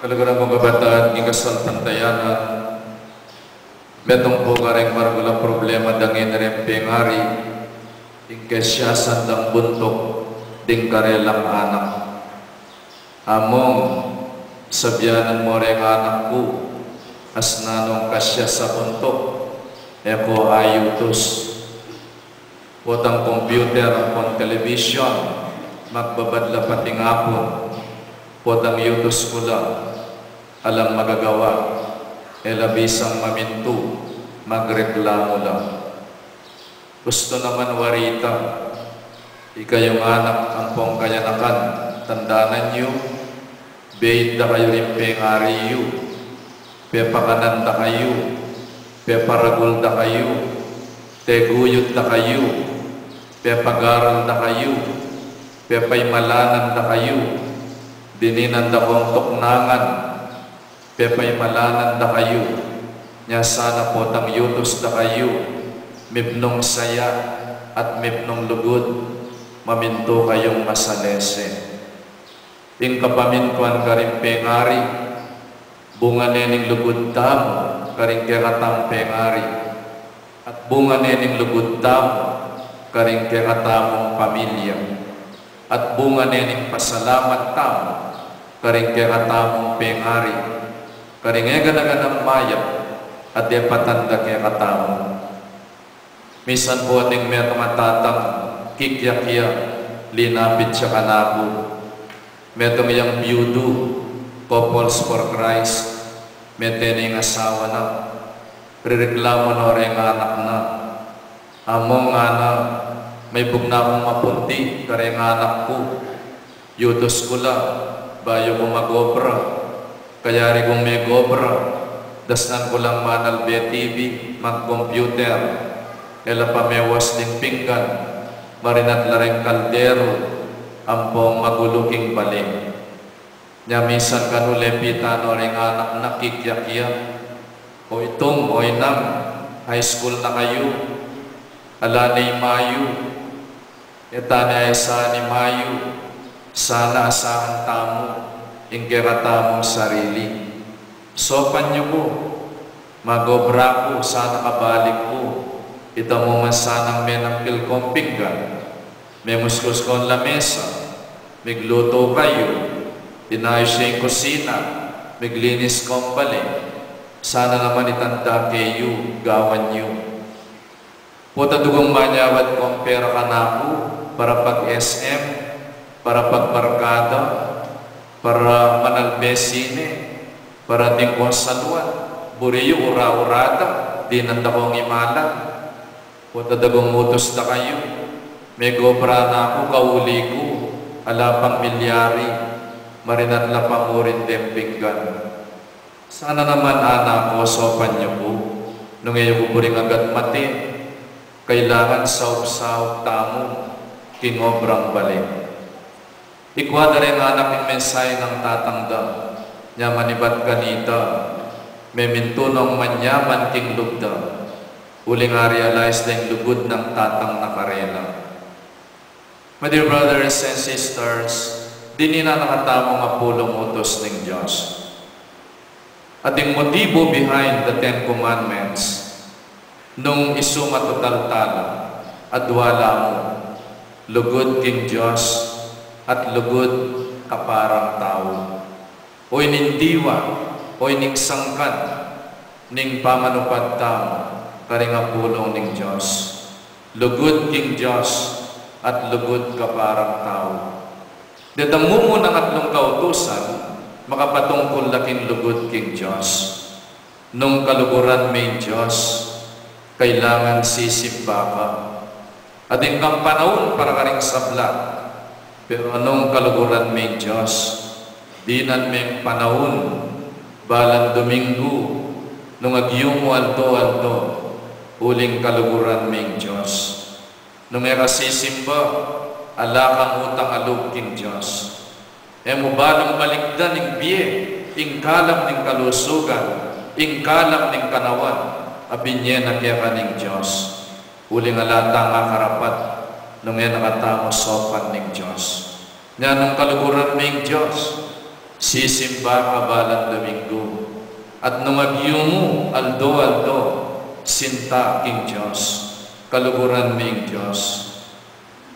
Kalagaran mga kabataan, ingasal pantayanan, metong po kareng maragula problema dangin rin pengari, ingkesya sandang buntok, ding karelang anak. Among sabyanan mo rin anak ko, as nanong kasya sa buntok, eko ayutos. Potang computer, pon television, magbabadla pating hapon, potang yutos ko lang, alang magagawa, elabisang mamintu, magreklamo lang. Gusto naman warita, ikayong anak ang pong kayanakan, tandanan nyo, bayid na kayo rin pengariyo, pepakanan na kayo, peparagul na kayo, teguyod na kayo, pepagaral na kayo, pepaymalanan na kayo, dininan na kong tuknangan, pepaymalanan na kayo, nya sana po tang yutos na kayo, mipnong saya at mipnong lugod, maminto kayong masalese. Ting kapamintuan ka rin pengari, bunga nening lugod tamo, karing keratang pengari, at bunga nening lugod tamo, karing keratamong pamilya, at bunga nening pasalamat tamo, karing keratamong pengari, karing egan-agan mayat, at epatanda keratamo. Misan po ating meron matatang kikya-kya, linapit siya kanabo. Metong iyang biyudo, couples for Christ, metening asawa na, rireklamo na rin anak na. Among anak, may bugna akong mapunti, kareng anak ko. Yutos ko lang, bayo ko magobra. Kaya rin kung may gobra, dasnan ko lang manal TV, mag-computer. Ela pamewas din pinggan, marinat lareng kaldero, ampong maguluking baling. Nyamisan kanulepitan o ring anak na kikya-kya. O itong o inang, high school na kayo, ala ni Mayu, etana esa ni Mayu, sana asahan tamo, ingkera tamong sarili. Sopan nyo ko, magobra ko, sana kabalik ko, ito mo masanang menampil kong pinggan, may muskus kong lamesa, migluto kayo, inayos siya yung kusina, miglinis kong balik, sana naman itanda kayo, gawan nyo. Puta dugong manyawat kong pera ka na ako, para pag-SM, para pagbarkada, para manalbesine, para ting konsaluan, buriyo ura-urada, di nanda kong imalan. Puta dugong utos na kayo, may gobra na ako, kauli ko, alapang milyari, marinat lapang urin dempinggan. Sana naman anak ko, sopan niyo po, nung iyo ko buring agad mati, kailangan saub-saub tamo, kingobrang balik. Ikwada rin anak yung mensahe ng tatangda, niya manibat kanita, may mintunong manyaman king lugda, uling realize na yung lugod ng tatang nakarela. My dear brothers and sisters, di na nakatamo nga pulong utos ng Diyos. At yung motibo behind the Ten Commandments, nung isumatotal-tala, adwala mo, lugod king Diyos, at lugod kaparang tao. O inindiwa, o iningsangkan, ning pamanupad tamo, karingapulong ning Diyos. Lugod king Diyos, at lugod kaparang tao. Dadamo mo ng atlong kautusan, makapatungkol laking lugod king Diyos. Nung kaluguran may Diyos, kailangan sisimba ka. At kang panahon para karing sabla. Pero anong kaluguran may Diyos? Dinan may panahon, balang Domingo, nung agyong mo alto-alto, uling kaluguran may Diyos. Nung sisimba, ala kang utang alog king Diyos. Mo balang balikdan ng biye, ingkalam ng kalusugan, ingkalam ng kanawan, abinye na kaya ka ng Diyos. Uling alata nga karapat, nung nakatamo sopan ng Diyos. Nga nung kaluguran ng Diyos, Sisimba ka balang Domingo, at nung agyumo, aldo, sinta king Diyos, kaluguran ming Diyos.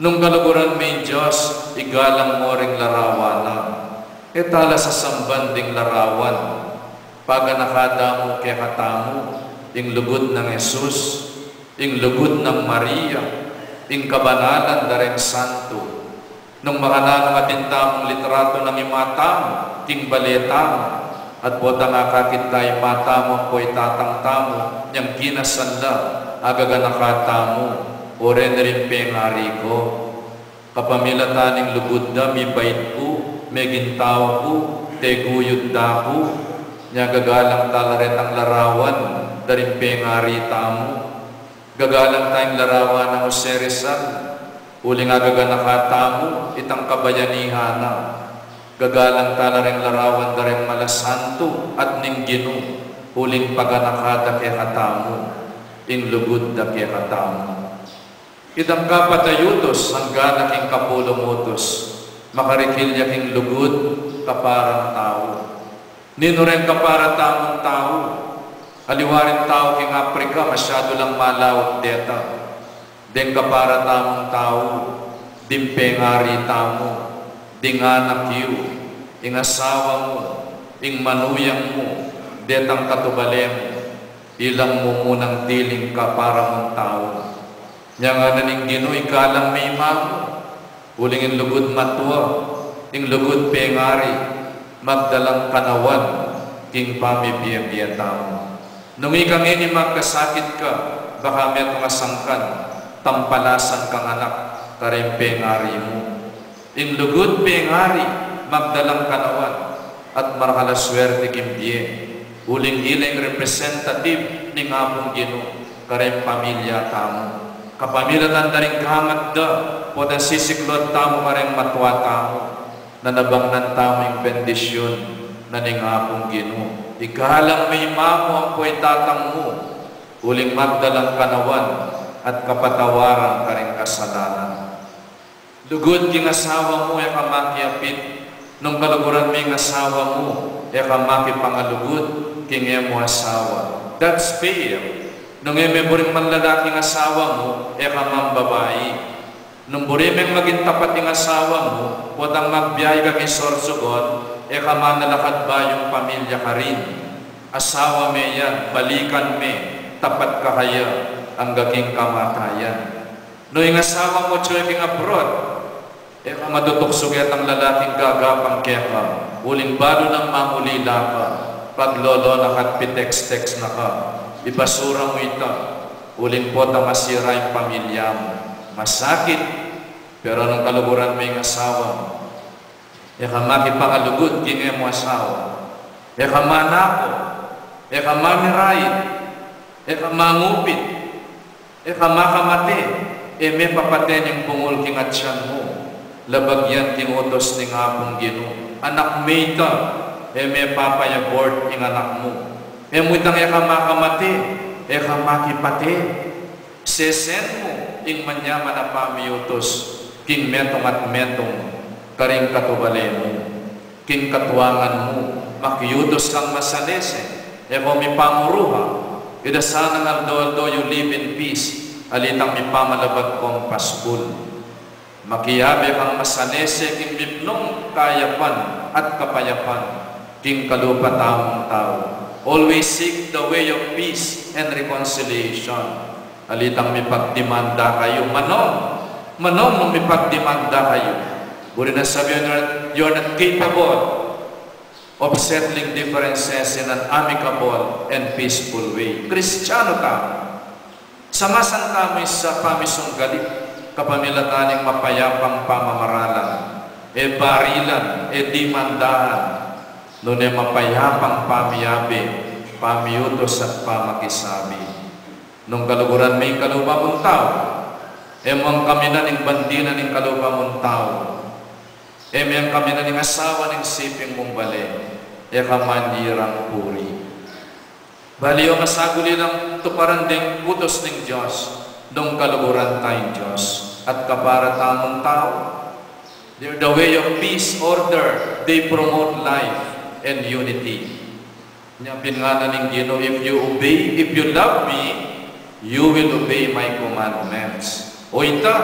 Nung kaluguran ming Diyos, igalang mo ring larawanan, etala sa sambanding larawan, paga nakadamo kay katamo, ing lugod ng Jesus, ing lugod ng Maria, ing kabanalan da rin santo. Nung makanang atintamong litrato ng imatamo, king baletamo, at po tangakakit tayo matamo po itatangtamo, niyang kinasanla, agaga nakatamo, oren rin pengari ko. Kapamilataning lugod da, mi bait ko, may gintaw ko, teguyod da ko, niya gagalang talaret ang larawan, daring pengari tamo. Gagalang tayong larawan ng Jose Rizal, uling agaga nakatamo, itang kabayanihana. Gagalang talaring larawan daring malasanto at ninggino, uling paganakada kay katamo, ing lugod da kay katamo. Itang kapatayutos, hanggang naking kapulumutos, makarikilya king lugod, kaparang tao. Nino rin kapara tamong tao, aliwarin tao king Afrika, masyado lang malawat deta. Den kapara tamong tao, dimpengari tamo, ding anak yu, ing asawa mo, ing manuyang mo, detang katubalem, ilang mo munang diling ka para mong tao. Nya nga naning Ginoo ikalang may mago, uling in lugod matwa, ing lugod pengari, magdalang kanawan, king pamibiyabiyat tao. Nung ikang ini magkasakit ka, baka may mga sangkan, tampalasan kang anak, karing pengari mo. In lugod pengari, magdalang kanawan, at marakalaswerte kimbiye, uling ilang representative ni ngapong Ginoo, kareng pamilya tamo. Kapamilya tandaring kamat da, po na sisiklod tamo kareng matwa tamo, na nabangnan tamo yung bendisyon na ni ngapong Ginoo. Ikalang may mamo ang po'y tatang mo, uling magdalang kanawan, at kapatawaran kareng kasalanan. Lugod king asawa mo, kamaki nung kaluguran may asawa mo, kamaki pangalugod, king mo asawa. That's fair. Nung buring man lalaking asawa mo, kamang babae. Nung burimeng maging tapat yung asawa mo, potang magbiyay kang isorsugon, kamang nalakad ba yung pamilya ka rin. Asawa me yan, balikan me, tapat ka kaya, ang gaging kamatayan. No yung asawa mo, tsuking abroad, madutok suget ang lalaking gagapang keka, uling balo ng mamulila ka, paglolo na kat pitex-tex na ka, ibasura mo ito, uling po na masira yung pamilya mo. Masakit, pero nung kaluguran mo yung asawa mo, makipangalugod king mo asawa, manako, mamirayin, mangupit, makamate, may papaten yung bungol king atsyan mo. Labagyan ting utos ning apong Ginoo. Anak mayta, may papayabort ing anak mo. Mutang makamate, makipate. Sesen mo, ing manyaman na pamiyutos, king metong at metong, karing katubale mo, king katuangan mo, makiyutos kang masalese, may pamuruha, idasanang aldo-aldo you live in peace, alitang may pamalabag kong pasbul. Makiyabe kang masalese king bipnong kayapan at kapayapan, king kalupatamong tao. Always seek the way of peace and reconciliation. Alitang may pagdemanda kayo. Manom nung may pagdemanda kayo. Uri na sabihin, you're not capable of settling differences in an amicable and peaceful way. Kristiyano ka. Samasan kami sa pamisong galit, kapamilataning mapayapang pamamaralan, barilan, dimandahan, nung mapayapang pamiyabe, pamiyutos at pamakisabi. Nung kaluguran may kalupamong tao, emang kami na ning bandina ning kalupamong tao, emang kami na ning asawa ning siping mong bali, kamandirang puri. Baliw masaguli ng tuparan ding utos ning Diyos, nung kaluguran tayong Diyos, at kapara tamong tao. The way of peace, order, they promote life and unity. Nya pinganan ng Ginoo, if you love me, you will obey my commandments. O ita,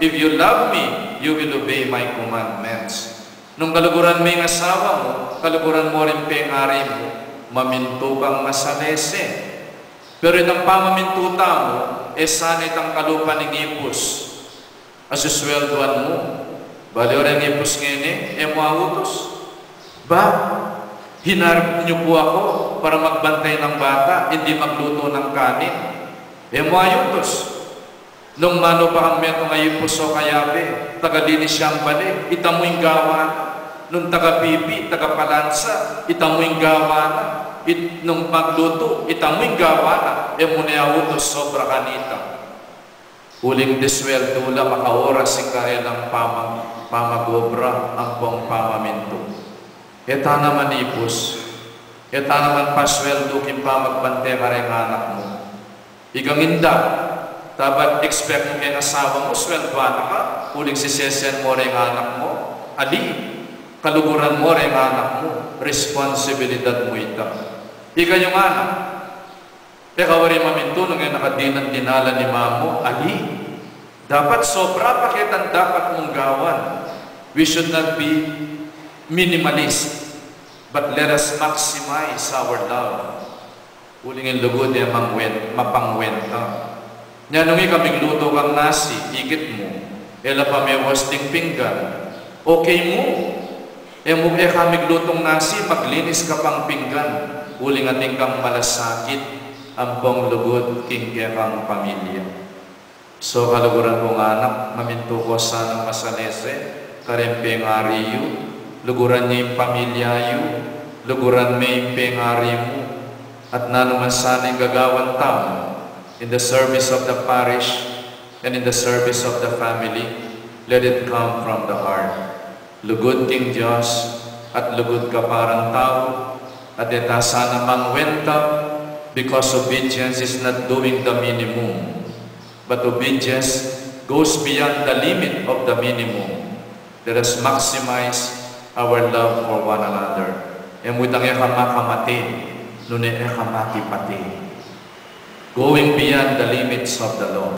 if you love me, you will obey my commandments. Nung kaluguran mo yung asawa mo, kaluguran mo rin pengari mo, maminto kang masalese. Pero itang pamamintuta mo, sanay tang kalupan ng ipos. Asusweldoan mo. Bali orang ipos ngayon mautos. Ba? Hinarap niyo po ako para magbantay ng bata, hindi magluto ng kanin. Mautos. Nung mano pa ang meto nga ipos o kayabe, tagalinis siyang balik, itamoy gawa. Nung taga-pipi, taga-palansa, itamoy gawa na. Nung magluto, itamoy gawa na. Muna sobra kanita. Huling disweldo la makaoras si karelang pamagobra ang pong pamaminto. Eta naman ipos. Eta naman pasweldo kim pamagbante kareng anak mo. Iganginda. Dapat expect mo kayong asawa mo, sweldoan ka. Huling sisesen mo rin anak mo. Ali, kaluguran mo rin anak mo. Responsibilidad mo ita. Ika yung anak. Ikaw rin maminto nung yung nakadinan dinala ni mamo. Ali, dapat sobra pakitan dapat mong gawan. We should not be minimalist, but let us maximize our love. Huling yung lugod niya mapangwenta. Nya nung ikaming luto kang nasi, ikit mo, ela pa may wasting pinggan, okay mo. Mukha kaming lutong nasi, maglinis ka pang pinggan. Huling ating kang malasakit, ang pong lugod, kingge kang pamilya. So kaluguran kong anak, maminto ko sanang masalese, karempeng ariyo, luguran niya yung pamilya yu, luguran may yung pengari mo, at nanuman sana yung gagawan tao, in the service of the parish and in the service of the family, let it come from the heart. Lugod king Diyos at lugod ka parang tao at ita sana mangwenta because obedience is not doing the minimum, but obedience goes beyond the limit of the minimum. Let us maximize our love for one another. Emudang ekamakamati, nune ekamakipati. Going beyond the limits of the law.